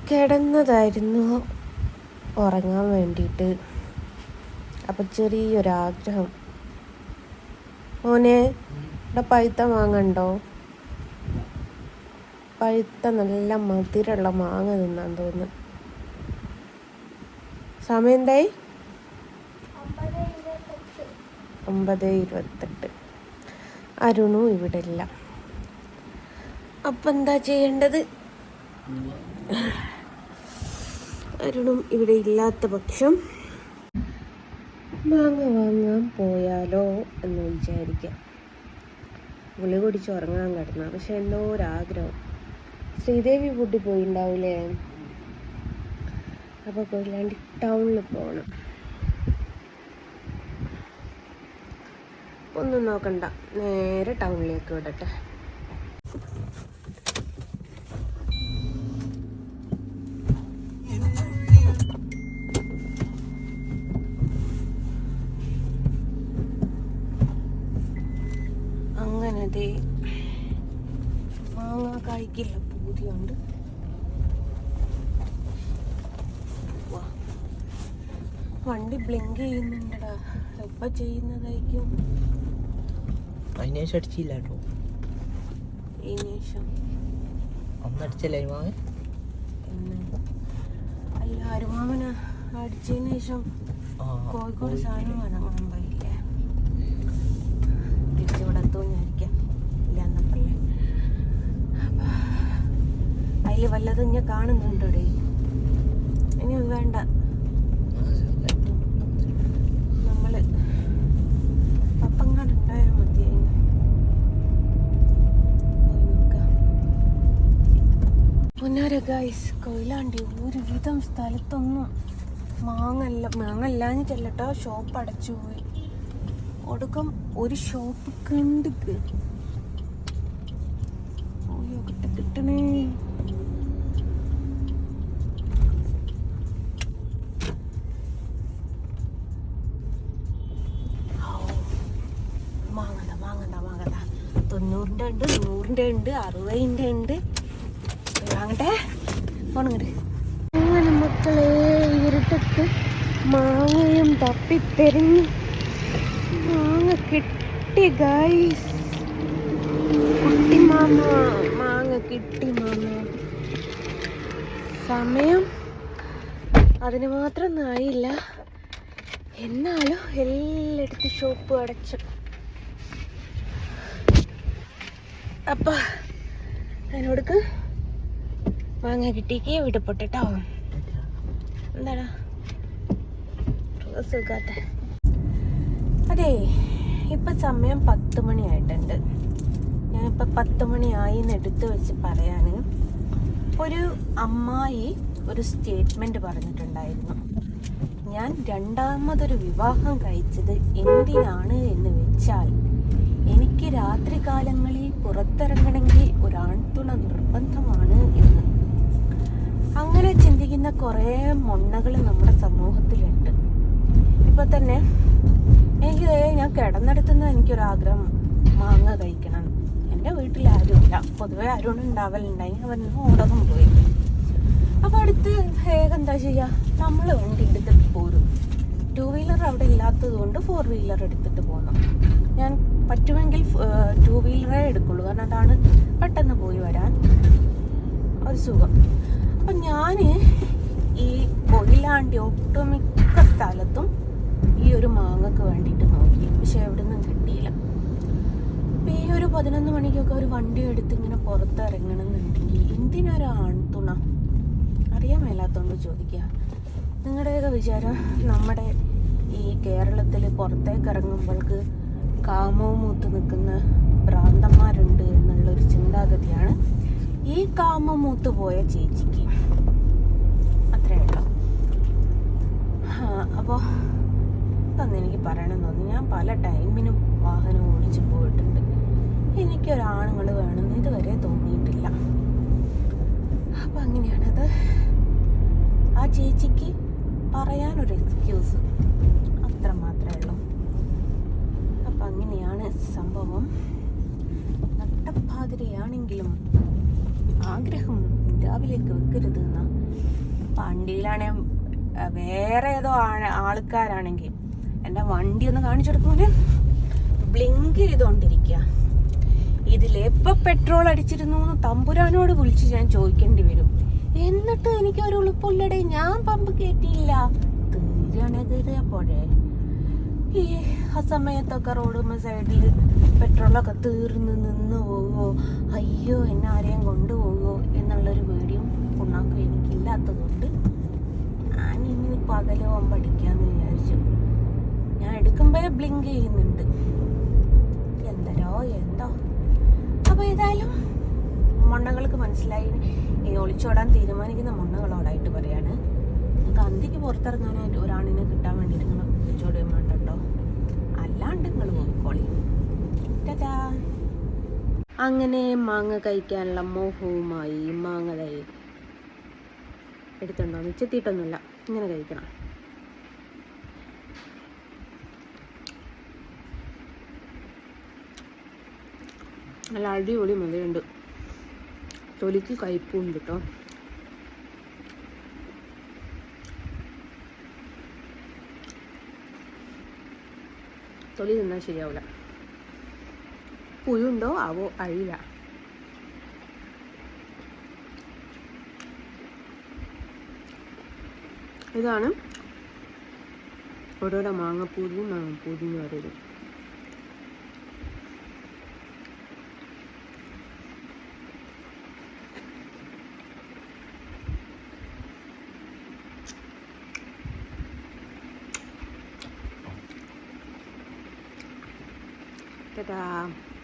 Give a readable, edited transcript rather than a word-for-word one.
കിടന്നതായിരുന്നു ഉറങ്ങാൻ വേണ്ടിയിട്ട്. അപ്പം ചെറിയൊരാഗ്രഹം. മോനെ, ഇവിടെ പഴുത്ത മാങ്ങ ഉണ്ടോ? പഴുത്ത നല്ല മധുരമുള്ള മാങ്ങ തിന്നാൻ തോന്നുന്നു. സമയം എന്തായി? 9:28. അരുണും ഇവിടെ ഇല്ല. അപ്പം എന്താ ചെയ്യേണ്ടത്? അരുണും ഇവിടെ ഇല്ലാത്ത പക്ഷം മാങ്ങ വാങ്ങാൻ പോയാലോ എന്ന് വിചാരിക്കാം. ഗുളി കുടിച്ച് ഉറങ്ങാൻ കിടന്ന, പക്ഷെ എന്തോ ഒരാഗ്രഹം. ശ്രീദേവി പൂട്ടി പോയിണ്ടാവില്ലേ? അപ്പോൾ കൊയിലാണ്ടി ടൗണിൽ പോകണം. ഒന്നും നോക്കണ്ട, നേരെ ടൗണിലേക്ക് വിടട്ടെ. അങ്ങനത്തെ മാങ്ങ കഴിക്കില്ല, പൂതിയുണ്ട്. വണ്ടി ബ്ലിങ്ക് ചെയ്യുന്നുണ്ടടാ. എപ്പോൾ ചെയ്യുന്നതായിരിക്കും? അതിനേശം അടിച്ചില്ല കേട്ടോ. അന്നടിച്ചല്ലേ അരുമാവൻ? അല്ല, അരുമാവന് അടിച്ചതിന് ശേഷം കോഴിക്കോട് സാധനം വാങ്ങാൻ പോയില്ലേ? തിരിച്ചിവിടെ എത്തുമെന്നായിരിക്കാം. ഇല്ല എന്നപ്പല്ലേ. അതിൽ വല്ലതും ഞാൻ കാണുന്നുണ്ടോടേ? ഇനി വേണ്ട, നമ്മള് പപ്പങ്ങാടുണ്ടായാൽ മതിയായി. പൊന്നാര ഗൈസ്, കൊയിലാണ്ടി ഒരുവിധം സ്ഥലത്തൊന്നും മാങ്ങല്ലാന്ന് ചെല്ലട്ടോ. ഷോപ്പ് അടച്ചു പോയി. ഒടുക്കം ഒരു ഷോപ്പ് കണ്ടിക്ക് ഓയോ കിട്ടണേ. മാങ്ങണ്ട 90-ൻ്റെ ഉണ്ട്, 100-ൻ്റെ ഉണ്ട്, 60-ൻ്റെ ഉണ്ട്. വാങ്ങട്ടെ, പോണങ്ങട്ട്. അങ്ങനെ മക്കളെ, ഇരുട്ടത്ത് മാങ്ങയും തപ്പിത്തെരിഞ്ഞ് മാങ്ങ കിട്ടി ഗൈസ്. കുട്ടി മാങ്ങ കിട്ടി മാമ. സമയം അതിന് മാത്രം ആയില്ല, എന്നാലും എല്ലായിടത്തും ഷോപ്പ് അടച്ചു. അപ്പം അതിനോടക്ക് മാങ്ങ കിട്ടിക്ക് വിടപ്പെട്ടോ. എന്താടാ സുഖാത്ത? അതെ, ഇപ്പം സമയം 10 മണിയായിട്ടുണ്ട്. ഞാനിപ്പോൾ 10 മണിയായി എന്ന് എടുത്ത് വെച്ച് പറയാൻ, ഒരു അമ്മായി ഒരു സ്റ്റേറ്റ്മെൻറ്റ് പറഞ്ഞിട്ടുണ്ടായിരുന്നു. ഞാൻ രണ്ടാമതൊരു വിവാഹം കഴിച്ചത് എന്തിനാണ് എന്ന് വെച്ചാൽ, എനിക്ക് രാത്രി കാലങ്ങളിൽ പുറത്തിറങ്ങണമെങ്കിൽ ഒരാൺതുണ നിർബന്ധമാണ് എന്ന്. അങ്ങനെ ചിന്തിക്കുന്ന കുറേ മൊണ്ണകൾ നമ്മുടെ സമൂഹത്തിലുണ്ട്. ഇപ്പം തന്നെ ഞാൻ കിടന്നെടുത്തുനിന്ന് എനിക്കൊരാഗ്രഹം മാങ്ങ കഴിക്കണം. എൻ്റെ വീട്ടിൽ ആരുമില്ല, പൊതുവെ ആരും ഉണ്ടാവലുണ്ടായി. അവരൊന്നും ഓടൊന്നും പോയി. അപ്പോൾ അടുത്ത് വേഗം എന്താ ചെയ്യുക, നമ്മൾ വണ്ടി എടുത്തിട്ട് പോരും. 2 വീലർ അവിടെ ഇല്ലാത്തത് കൊണ്ട് 4 വീലർ എടുത്തിട്ട് പോകണം. ഞാൻ പറ്റുമെങ്കിൽ 2 വീലറേ എടുക്കുള്ളൂ, കാരണം അതാണ് പെട്ടെന്ന് പോയി വരാൻ ഒരു സുഖം. അപ്പം ഞാൻ ഈ കൊയിലാണ്ടി ഒട്ടുമിക്ക സ്ഥലത്തും ഈ ഒരു മാങ്ങക്ക് വേണ്ടിയിട്ട് നോക്കി, പക്ഷെ എവിടെ നിന്നും കിട്ടിയില്ല. അപ്പം ഈ ഒരു 11 മണിക്കൊക്കെ ഒരു വണ്ടി എടുത്ത് ഇങ്ങനെ പുറത്തിറങ്ങണമെന്നുണ്ടെങ്കിൽ എന്തിനൊരു ആൺതുണ? അറിയാൻ മേലാത്തോണ്ട് ചോദിക്കുക. നിങ്ങളുടെയൊക്കെ വിചാരം നമ്മുടെ ഈ കേരളത്തിൽ പുറത്തേക്ക് ഇറങ്ങുമ്പോൾക്ക് കാമവും മൂത്ത് നിൽക്കുന്ന ഭ്രാന്തന്മാരുണ്ട് എന്നുള്ളൊരു ചിന്താഗതിയാണ് ഈ കാമം മൂത്ത് പോയ ചേച്ചിക്ക്. അത്രയേ ഉള്ളൂ. അപ്പോൾ ഇതൊന്നും എനിക്ക് പറയണമെന്ന് തോന്നി. ഞാൻ പല ടൈമിനും വാഹനം ഓടിച്ചു പോയിട്ടുണ്ട്. എനിക്കൊരാണുങ്ങൾ വേണമെന്ന് ഇതുവരെ തോന്നിയിട്ടില്ല. അപ്പം അങ്ങനെയാണത്. ആ ചേച്ചിക്ക് പറയാനൊരു എക്സ്ക്യൂസ്, അത്ര മാത്രമേ ഉള്ളൂ. അപ്പം അങ്ങനെയാണ് സംഭവം. നട്ടപ്പാതിരയാണെങ്കിലും ആഗ്രഹം രാവിലേക്ക് വെക്കരുത് എന്നാ. വണ്ടിയിലാണെ വേറെ ഏതോ ആൾക്കാരാണെങ്കിൽ എൻ്റെ വണ്ടി ഒന്ന് കാണിച്ചെടുക്കുമ്പോൾ ബ്ലിങ്ക് ചെയ്തുകൊണ്ടിരിക്കുക. ഇതിലെപ്പോൾ പെട്രോൾ അടിച്ചിരുന്നു എന്ന് തമ്പുരാനോട് വിളിച്ച് ഞാൻ ചോദിക്കേണ്ടി വരും. എന്നിട്ട് എനിക്ക് ഒരു ഉളുപ്പുള്ളടേ, ഞാൻ പമ്പ് കയറ്റിയില്ല. തീരണ പോഴേ ഈ ആ സമയത്തൊക്കെ റോഡ് സൈഡിൽ പെട്രോളൊക്കെ തീർന്ന് നിന്ന് പോവോ, അയ്യോ എന്നെ ആരെയും കൊണ്ടുപോകുമോ എന്നുള്ളൊരു പേടിയും പുണ്ണാക്കും എനിക്കില്ലാത്തതുകൊണ്ട് ഞാൻ ഇനി പകല് പോകുമ്പോൾ അടിക്കാമെന്ന് വിചാരിച്ചു. ഞാൻ എടുക്കുമ്പോഴേ ബ്ലിങ്ക് ചെയ്യുന്നുണ്ട്. എന്തോ അപ്പോൾ ഏതായാലും മണ്ണകൾക്ക് മനസ്സിലായി. ഈ ഒളിച്ചോടാൻ തീരുമാനിക്കുന്ന മണ്ണകളോടായിട്ട് പറയാണ്, നിങ്ങൾക്ക് അന്തിക്ക് പുറത്തിറങ്ങാനായിട്ട് ഒരാണിനെ കിട്ടാൻ വേണ്ടിയിട്ട് നിങ്ങൾ ഒളിച്ചോടുകയും വേണ്ടോ, അല്ലാണ്ട് നിങ്ങൾ പോയിക്കോളി. അങ്ങനെ മാങ്ങ കഴിക്കാനുള്ള മോഹവുമായി മാങ്ങ തൈ എടുത്തുണ്ടോ മിച്ചെത്തിയിട്ടൊന്നുമില്ല, ഇങ്ങനെ കഴിക്കണം. നല്ല അടിപൊളി മധുരമുണ്ട്, തൊലിക്ക് കയ്പുണ്ട് കേട്ടോ. തൊലി തിന്നാൽ ശരിയാവില്ല, പുഴുണ്ടോ ആവോ അറിയില്ല. ഇതാണ് ഓരോരോ മാങ്ങപ്പൂതിയും മാങ്ങപ്പൂതിയും പറയുന്നത്. Ta-da!